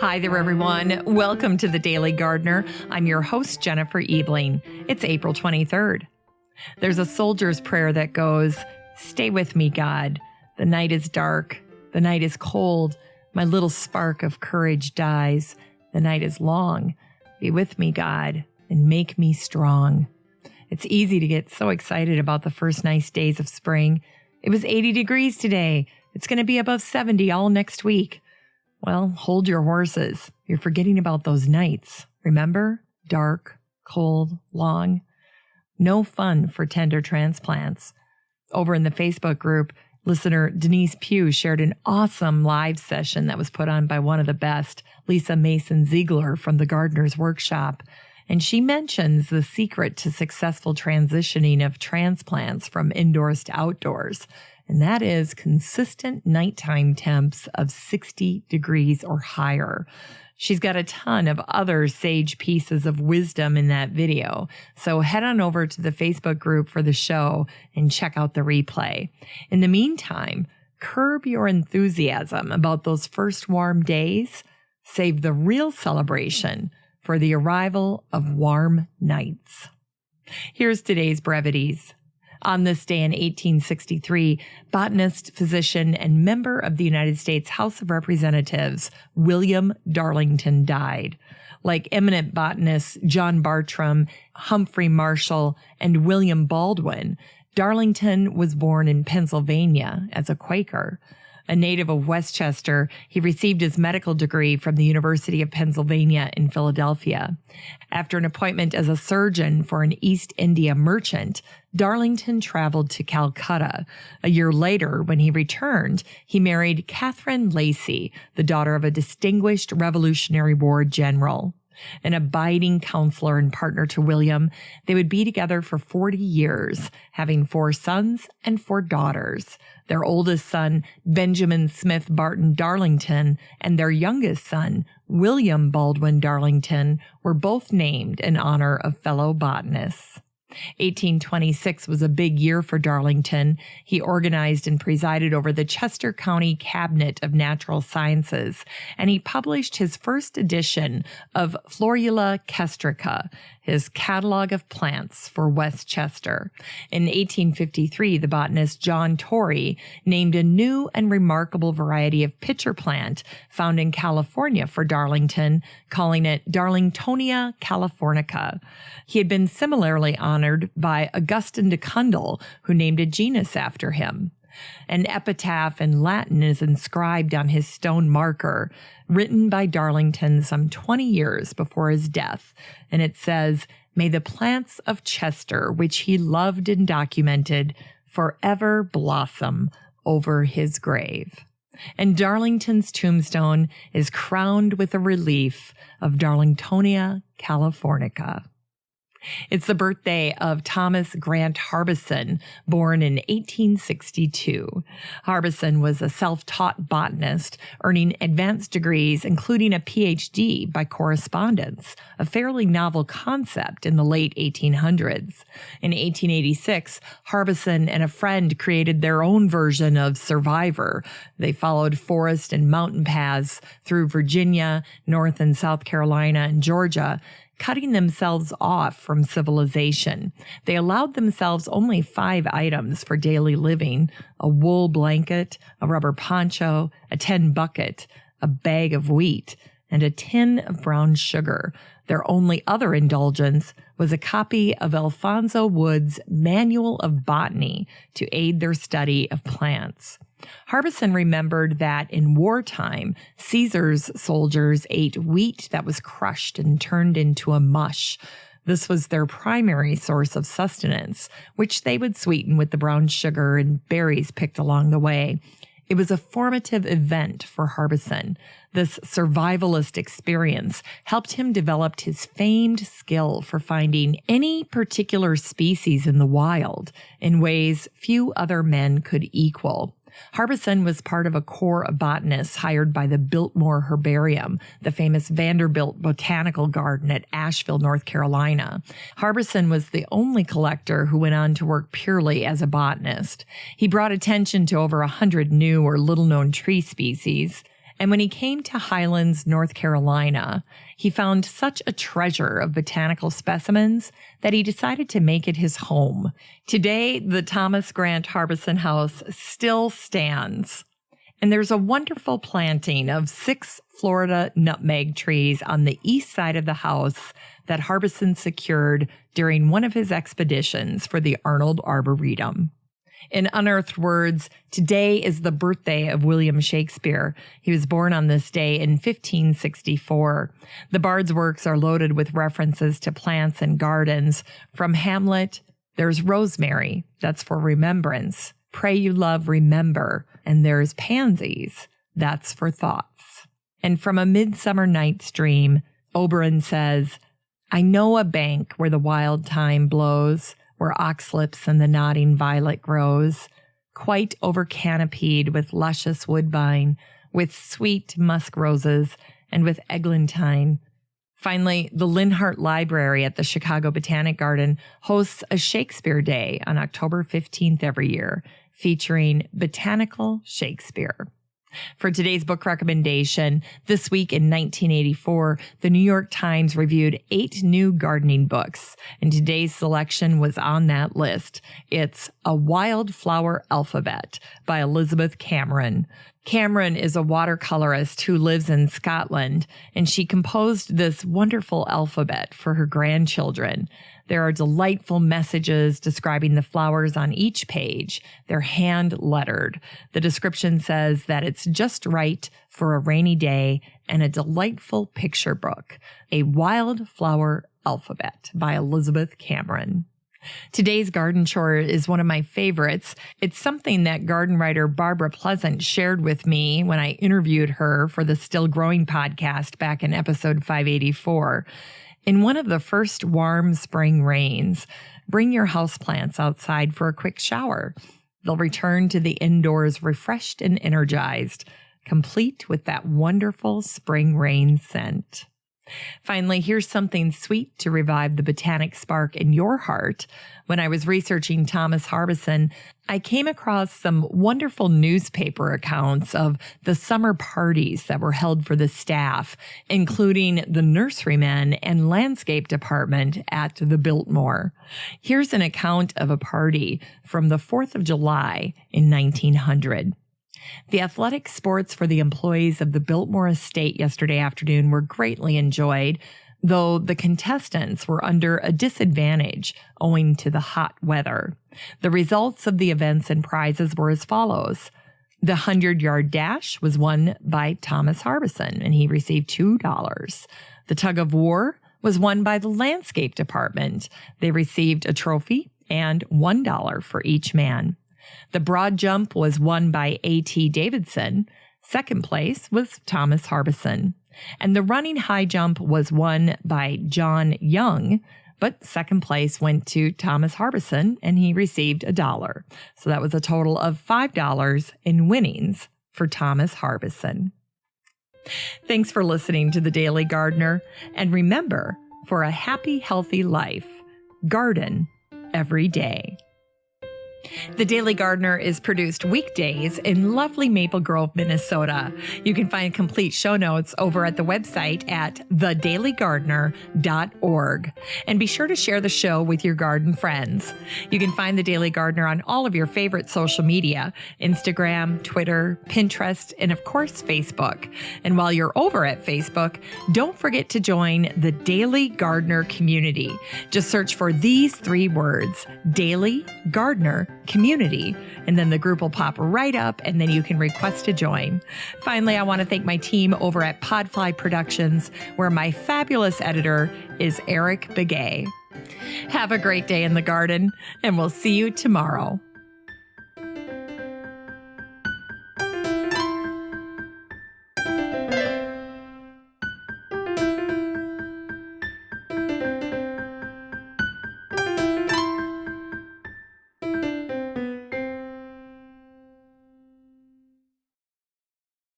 Hi there, everyone. Welcome to The Daily Gardener. I'm your host, Jennifer Ebling. It's April 23rd. There's a soldier's prayer that goes, "Stay with me, God. The night is dark. The night is cold. My little spark of courage dies. The night is long. Be with me, God, and make me strong." It's easy to get so excited about the first nice days of spring. It was 80 degrees today. It's going to be above 70 all next week. Well, hold your horses. You're forgetting about those nights. Remember? Dark, cold, long. No fun for tender transplants. Over in the Facebook group, listener Denise Pugh shared an awesome live session that was put on by one of the best, Lisa Mason Ziegler from the Gardener's Workshop. And she mentions the secret to successful transitioning of transplants from indoors to outdoors. And that is consistent nighttime temps of 60 degrees or higher. She's got a ton of other sage pieces of wisdom in that video. So head on over to the Facebook group for the show and check out the replay. In the meantime, curb your enthusiasm about those first warm days. Save the real celebration for the arrival of warm nights. Here's today's brevities. On this day in 1863, botanist, physician, and member of the United States House of Representatives, William Darlington, died. Like eminent botanists John Bartram, Humphrey Marshall, and William Baldwin, Darlington was born in Pennsylvania as a Quaker. A native of Westchester, he received his medical degree from the University of Pennsylvania in Philadelphia. After an appointment as a surgeon for an East India merchant, Darlington traveled to Calcutta. A year later, when he returned, he married Catherine Lacey, the daughter of a distinguished Revolutionary War general. An abiding counselor and partner to William, they would be together for 40 years, having 4 sons and 4 daughters. Their oldest son, Benjamin Smith Barton Darlington, and their youngest son, William Baldwin Darlington, were both named in honor of fellow botanists. 1826 was a big year for Darlington. He organized and presided over the Chester County Cabinet of Natural Sciences, and he published his first edition of Florula Kestrica, his catalog of plants for Westchester. In 1853, the botanist John Torrey named a new and remarkable variety of pitcher plant found in California for Darlington, calling it Darlingtonia californica. He had been similarly honored by Augustin de Cundel, who named a genus after him. An epitaph in Latin is inscribed on his stone marker, written by Darlington some 20 years before his death, and it says, "May the plants of Chester, which he loved and documented, forever blossom over his grave." And Darlington's tombstone is crowned with a relief of Darlingtonia californica. It's the birthday of Thomas Grant Harbison, born in 1862. Harbison was a self-taught botanist, earning advanced degrees, including a PhD by correspondence, a fairly novel concept in the late 1800s. In 1886, Harbison and a friend created their own version of Survivor. They followed forest and mountain paths through Virginia, North and South Carolina, and Georgia, cutting themselves off from civilization. They allowed themselves only 5 items for daily living: a wool blanket, a rubber poncho, a tin bucket, a bag of wheat, and a tin of brown sugar. Their only other indulgence was a copy of Alphonso Wood's Manual of Botany to aid their study of plants. Harbison remembered that in wartime, Caesar's soldiers ate wheat that was crushed and turned into a mush. This was their primary source of sustenance, which they would sweeten with the brown sugar and berries picked along the way. It was a formative event for Harbison. This survivalist experience helped him develop his famed skill for finding any particular species in the wild in ways few other men could equal. Harbison was part of a corps of botanists hired by the Biltmore Herbarium, the famous Vanderbilt Botanical Garden at Asheville, North Carolina. Harbison was the only collector who went on to work purely as a botanist. He brought attention to over 100 new or little-known tree species, And when he came to Highlands, North Carolina, he found such a treasure of botanical specimens that he decided to make it his home. Today, the Thomas Grant Harbison House still stands. And there's a wonderful planting of 6 Florida nutmeg trees on the east side of the house that Harbison secured during one of his expeditions for the Arnold Arboretum. In unearthed words, today is the birthday of William Shakespeare. He was born on this day in 1564. The bard's works are loaded with references to plants and gardens. From Hamlet, there's rosemary, that's for remembrance. Pray you love, remember. And there's pansies, that's for thoughts. And from A Midsummer Night's Dream, Oberon says, I know a bank where the wild thyme blows, where oxlips and the nodding violet grows, quite over-canopied with luscious woodbine, with sweet musk roses, and with eglantine. Finally, the Linhart Library at the Chicago Botanic Garden hosts a Shakespeare Day on October 15th every year, featuring Botanical Shakespeare. For today's book recommendation, this week in 1984, the New York Times reviewed 8 new gardening books, and today's selection was on that list. It's A Wildflower Alphabet by Elizabeth Cameron. Cameron is a watercolorist who lives in Scotland, and she composed this wonderful alphabet for her grandchildren. There are delightful messages describing the flowers on each page. They're hand-lettered. The description says that it's just right for a rainy day and a delightful picture book. A Wildflower Alphabet by Elizabeth Cameron. Today's garden chore is one of my favorites. It's something that garden writer Barbara Pleasant shared with me when I interviewed her for the Still Growing podcast back in episode 584. In one of the first warm spring rains, bring your houseplants outside for a quick shower. They'll return to the indoors refreshed and energized, complete with that wonderful spring rain scent. Finally, here's something sweet to revive the botanic spark in your heart. When I was researching Thomas Harbison, I came across some wonderful newspaper accounts of the summer parties that were held for the staff, including the nurserymen and landscape department at the Biltmore. Here's an account of a party from the 4th of July in 1900. The athletic sports for the employees of the Biltmore estate yesterday afternoon were greatly enjoyed, though the contestants were under a disadvantage owing to the hot weather. The results of the events and prizes were as follows. The 100-yard dash was won by Thomas Harbison, and he received $2. The tug of war was won by the landscape department. They received a trophy and $1 for each man. The broad jump was won by A.T. Davidson. Second place was Thomas Harbison. And the running high jump was won by John Young, but second place went to Thomas Harbison, and he received $1. So that was a total of $5 in winnings for Thomas Harbison. Thanks for listening to The Daily Gardener. And remember, for a happy, healthy life, garden every day. The Daily Gardener is produced weekdays in lovely Maple Grove, Minnesota. You can find complete show notes over at the website at thedailygardener.org. And be sure to share the show with your garden friends. You can find The Daily Gardener on all of your favorite social media, Instagram, Twitter, Pinterest, and of course, Facebook. And while you're over at Facebook, don't forget to join the Daily Gardener community. Just search for these 3 words, Daily Gardener Community, and then the group will pop right up, and then you can request to join. Finally, I want to thank my team over at Podfly Productions, where my fabulous editor is Eric Begay. Have a great day in the garden, and we'll see you tomorrow.